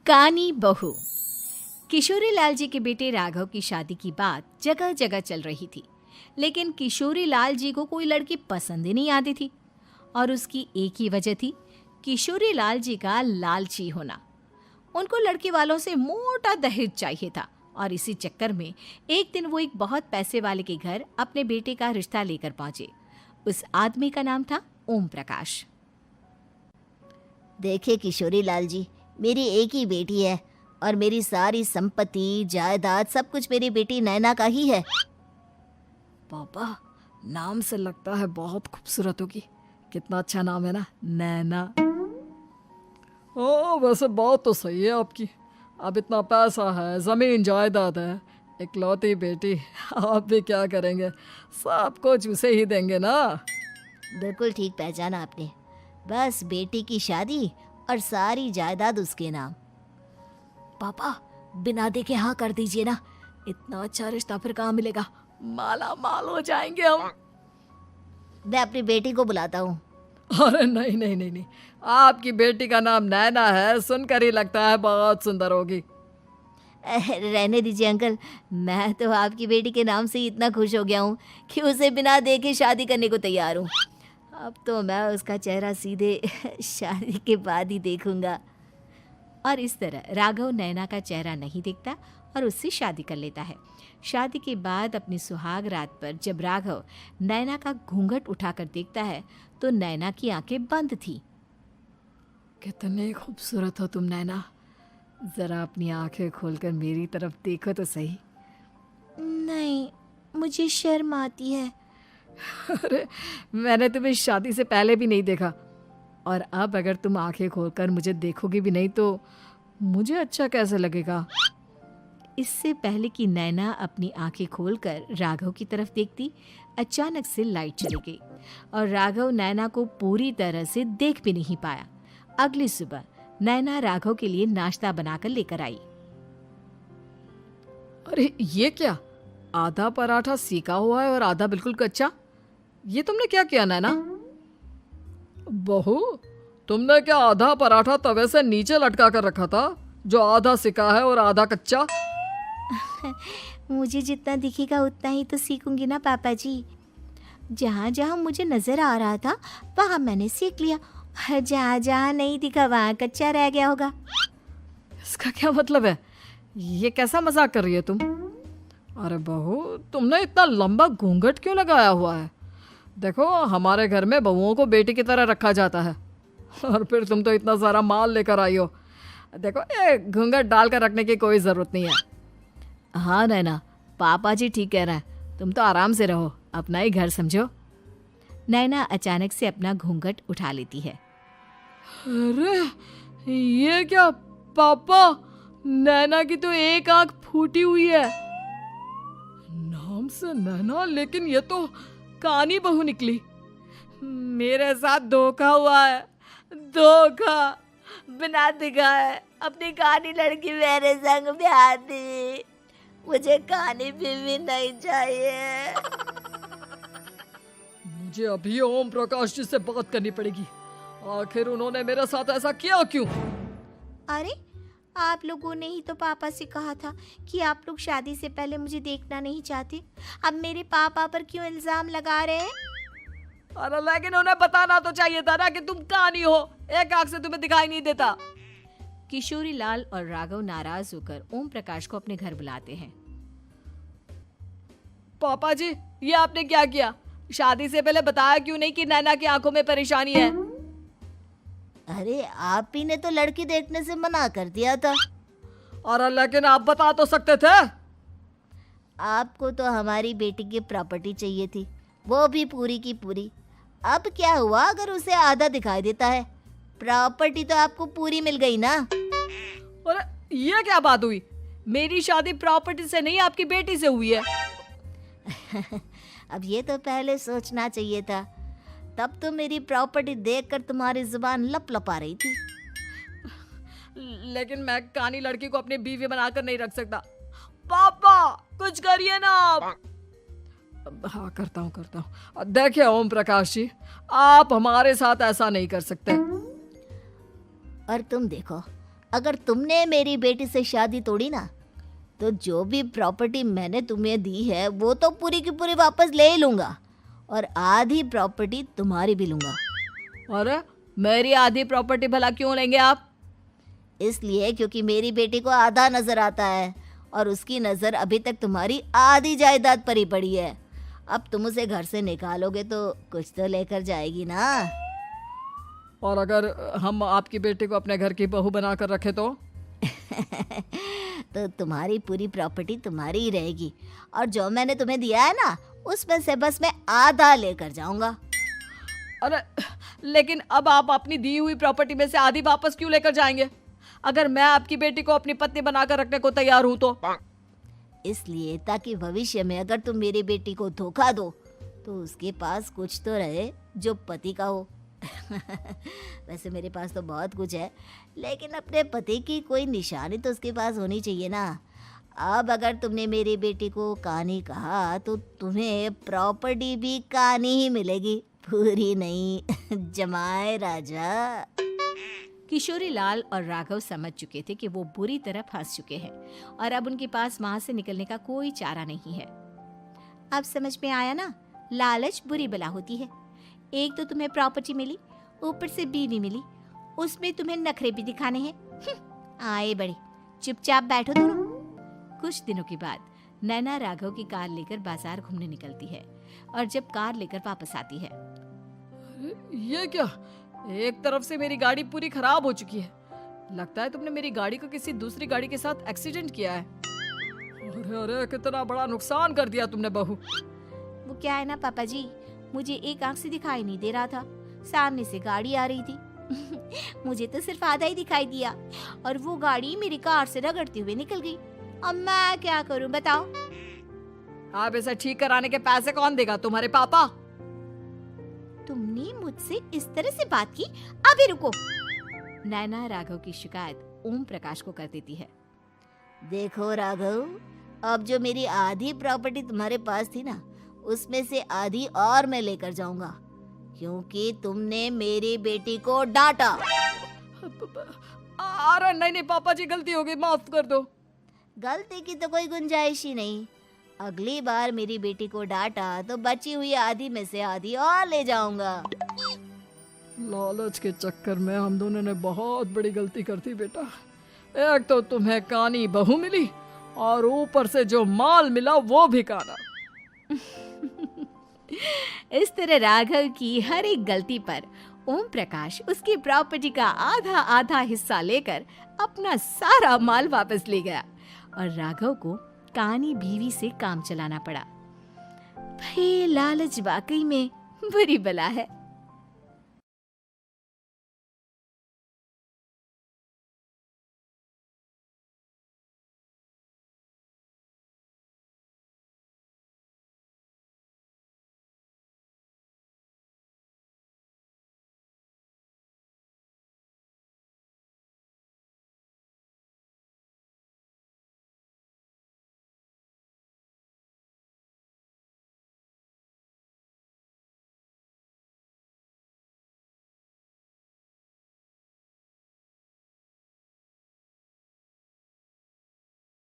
कानी बहू। किशोरी लाल जी के बेटे राघव की शादी की बात जगह जगह चल रही थी, लेकिन किशोरी लाल जी को कोई लड़की पसंद ही नहीं आती थी। और उसकी एक ही वजह थी, किशोरी लाल जी का लालची होना। उनको लड़की वालों से मोटा दहेज चाहिए था और इसी चक्कर में एक दिन वो एक बहुत पैसे वाले के घर अपने बेटे का रिश्ता लेकर पहुंचे। उस आदमी का नाम था ओम प्रकाश। देखिए किशोरी लाल जी, मेरी एक ही बेटी है और मेरी सारी संपत्ति जायदाद सब कुछ मेरी बेटी नैना का ही है। पापा, नाम से लगता है बहुत खूबसूरत होगी। कितना अच्छा नाम है ना, नैना। ओ, वैसे बात तो सही है आपकी। अब इतना पैसा है, जमीन जायदाद है, इकलौती बेटी, आप भी क्या करेंगे? सब कुछ उसे ही देंगे ना। बिल्कुल ठीक पहचाना आपने। बस बेटी की शादी और सारी जायदाद उसके नाम। पापा, बिना देखे हाँ कर दीजिए ना। इतना अच्छा रिश्ता फिर कहाँ मिलेगा? माला माल हो जाएंगे हम। मैं अपनी बेटी को बुलाता हूँ। अरे नहीं नहीं नहीं नहीं, आपकी बेटी का नाम नैना है, सुनकर ही लगता है बहुत सुंदर होगी। रहने दीजिए अंकल, मैं तो आपकी बेटी के नाम से ही इतना खुश हो गया हूँ कि उसे बिना देखे शादी करने को तैयार हूँ। अब तो मैं उसका चेहरा सीधे शादी के बाद ही देखूंगा। और इस तरह राघव नैना का चेहरा नहीं देखता और उससे शादी कर लेता है। शादी के बाद अपनी सुहाग रात पर जब राघव नैना का घूंघट उठाकर देखता है तो नैना की आंखें बंद थी। कितने खूबसूरत हो तुम नैना, जरा अपनी आंखें खोलकर मेरी तरफ देखो तो सही। नहीं, मुझे शर्म आती है। अरे, मैंने तुम्हें शादी से पहले भी नहीं देखा, और अब अगर तुम आंखें खोलकर मुझे देखोगी भी नहीं तो मुझे अच्छा कैसे लगेगा? इससे पहले कि नैना अपनी आंखें खोलकर राघव की तरफ देखती, अचानक से लाइट चली गई और राघव नैना को पूरी तरह से देख भी नहीं पाया। अगली सुबह नैना राघव के लिए नाश्ता बनाकर लेकर आई। अरे ये क्या, आधा पराठा सेका हुआ है और आधा बिल्कुल कच्चा। ये तुमने क्या किया नैना? बहू, तुमने क्या आधा पराठा तवे से नीचे लटका कर रखा था, जो आधा सिका है और आधा कच्चा? मुझे जितना दिखेगा उतना ही तो सीखूंगी ना पापा जी। जहाँ जहाँ मुझे नजर आ रहा था वहाँ मैंने सीख लिया, जहाँ जहाँ नहीं दिखा वहाँ कच्चा रह गया होगा। इसका क्या मतलब है? ये कैसा मजाक कर रही है तुम? अरे बहू, तुमने इतना लंबा घूंघट क्यों लगाया हुआ है? देखो, हमारे घर में बहुओं को बेटी की तरह रखा जाता है, और फिर तुम तो इतना सारा माल लेकर आई हो। देखो, ये घूंघट डालकर रखने की कोई ज़रूरत नहीं है। हाँ नैना, पापा जी ठीक कह रहे हैं, तुम तो आराम से रहो, अपना ही घर समझो। नैना अचानक से अपना घूंघट उठा लेती है। अरे ये क्या पापा, नैना की तो एक आंख फूटी हुई है। नाम से नैना, लेकिन ये तो कानी बहू निकली। मेरे साथ धोखा हुआ है, धोखा। बिना दिखाए अपनी कानी लड़की मेरे संग ब्याह दी। मुझे कानी बीवी नहीं चाहिए। मुझे अभी ओम प्रकाश जी से बात करनी पड़ेगी। आखिर उन्होंने मेरे साथ ऐसा किया क्यों? अरे, आप लोगों ने ही तो पापा से कहा था कि आप लोग शादी से पहले मुझे देखना नहीं चाहते। अब मेरे पापा पर क्यों इल्जाम लगा रहे हैं? अरे लेकिन उन्हें बताना तो चाहिए था ना कि तुम कानी हो, एक आंख से तुम्हें दिखाई नहीं देता। किशोरी लाल और राघव नाराज होकर ओम प्रकाश को अपने घर बुलाते हैं। पापा जी, ये आपने क्या किया? शादी से पहले बताया क्यों नहीं कि नैना की आंखों में परेशानी है? अरे, आप ही ने तो लड़की देखने से मना कर दिया था। अरे लेकिन आप बता तो सकते थे। आपको तो हमारी बेटी की प्रॉपर्टी चाहिए थी, वो भी पूरी की पूरी। अब क्या हुआ अगर उसे आधा दिखाई देता है? प्रॉपर्टी तो आपको पूरी मिल गई ना। अरे ये क्या बात हुई? मेरी शादी प्रॉपर्टी से नहीं, आपकी बेटी से हुई है। अब ये तो पहले सोचना चाहिए था, तब तो मेरी प्रॉपर्टी देखकर तुम्हारी जुबान लप लपा रही थी। लेकिन मैं कानी लड़की को अपनी बीवी बनाकर नहीं रख सकता। पापा, कुछ करिए ना आप। हाँ, करता हूँ। देखिए ओम प्रकाश जी, आप हमारे साथ ऐसा नहीं कर सकते। और तुम देखो, अगर तुमने मेरी बेटी से शादी तोड़ी ना, तो जो भी प्रॉपर्टी मैंने तुम्हें दी है वो तो पूरी की पूरी वापस ले ही लूँगा, और आधी प्रॉपर्टी तुम्हारी भी लूँगा। अरे मेरी आधी प्रॉपर्टी भला क्यों लेंगे आप? इसलिए क्योंकि मेरी बेटी को आधा नज़र आता है और उसकी नज़र अभी तक तुम्हारी आधी जायदाद पर ही पड़ी है। अब तुम उसे घर से निकालोगे तो कुछ तो लेकर जाएगी ना। और अगर हम आपकी बेटी को अपने घर की बहू बना कर रखे तो? तो तुम्हारी पूरी प्रॉपर्टी तुम्हारी ही रहेगी, और जो मैंने तुम्हें दिया है ना, उसमें से बस मैं आधा लेकर जाऊंगा। अरे लेकिन अब आप अपनी दी हुई प्रॉपर्टी में से आधी वापस क्यों लेकर जाएंगे? अगर मैं आपकी बेटी को अपनी पत्नी बनाकर रखने को तैयार हूं तो? इसलिए ताकि भविष्य में अगर तुम मेरी बेटी को धोखा दो तो उसके पास कुछ तो रहे जो पति का हो। वैसे मेरे पास तो बहुत कुछ है, लेकिन अपने पति की कोई निशानी तो उसके पास होनी चाहिए ना। अब अगर तुमने मेरी बेटी को कानी कहा तो तुम्हें प्रॉपर्टी भी कानी ही मिलेगी, पूरी नहीं। जमाए राजा। किशोरी लाल और राघव समझ चुके थे कि वो बुरी तरह फंस चुके हैं और अब उनके पास वहां से निकलने का कोई चारा नहीं है। अब समझ में आया ना, लालच बुरी बला होती है। एक तो तुम्हें प्रॉपर्टी मिली, ऊपर से बीवी मिली, उसमें तुम्हें नखरे भी दिखाने हैं। आए बड़े, चुपचाप बैठो दोनों। कुछ दिनों के बाद नैना राघव की कार लेकर बाजार घूमने निकलती है और जब कार लेकर वापस आती है, ये क्या? एक तरफ से मेरी गाड़ी पूरी खराब हो चुकी है। लगता है तुमने मेरी गाड़ी को किसी दूसरी गाड़ी के साथ एक्सीडेंट किया है। अरे अरे कितना बड़ा नुकसान कर दिया तुमने बहू। वो क्या है ना पापा जी, मुझे एक आंख से दिखाई नहीं दे रहा था, सामने से गाड़ी आ रही थी। मुझे तो सिर्फ आधा ही दिखाई दिया और वो गाड़ी मेरी कार से रगड़ते हुए निकल गई। अब मैं क्या करूं बताओ? आप इसे ठीक कराने के पैसे कौन देगा? तुम्हारे पापा। तुमने मुझसे इस तरह से बात की? अभी रुको। नैना राघव की शिकायत ओम प्रकाश को कर देती है। देखो राघव, अब जो मेरी आधी प्रॉपर्टी तुम्हारे पास थी ना, उसमें से आधी और मैं लेकर जाऊंगा, क्योंकि तुमने मेरी बेटी को डांटा। अरे नहीं नहीं पापा जी, गलती हो गई, माफ कर दो। गलती की तो कोई गुंजाइश ही नहीं। अगली बार मेरी बेटी को डांटा तो बची हुई आधी में से आधी और ले जाऊंगा। लालच के चक्कर में हम दोनों ने बहुत बड़ी गलती कर दी बेटा। एक तो तुम्हें कानी बहू मिली और ऊपर से जो माल मिला वो भी काना। इस तरह राघव की हर एक गलती पर ओम प्रकाश उसकी प्रॉपर्टी का आधा आधा हिस्सा लेकर अपना सारा माल वापस ले गया और राघव को कानी बीवी से काम चलाना पड़ा। भाई लालच वाकई में बुरी बला है।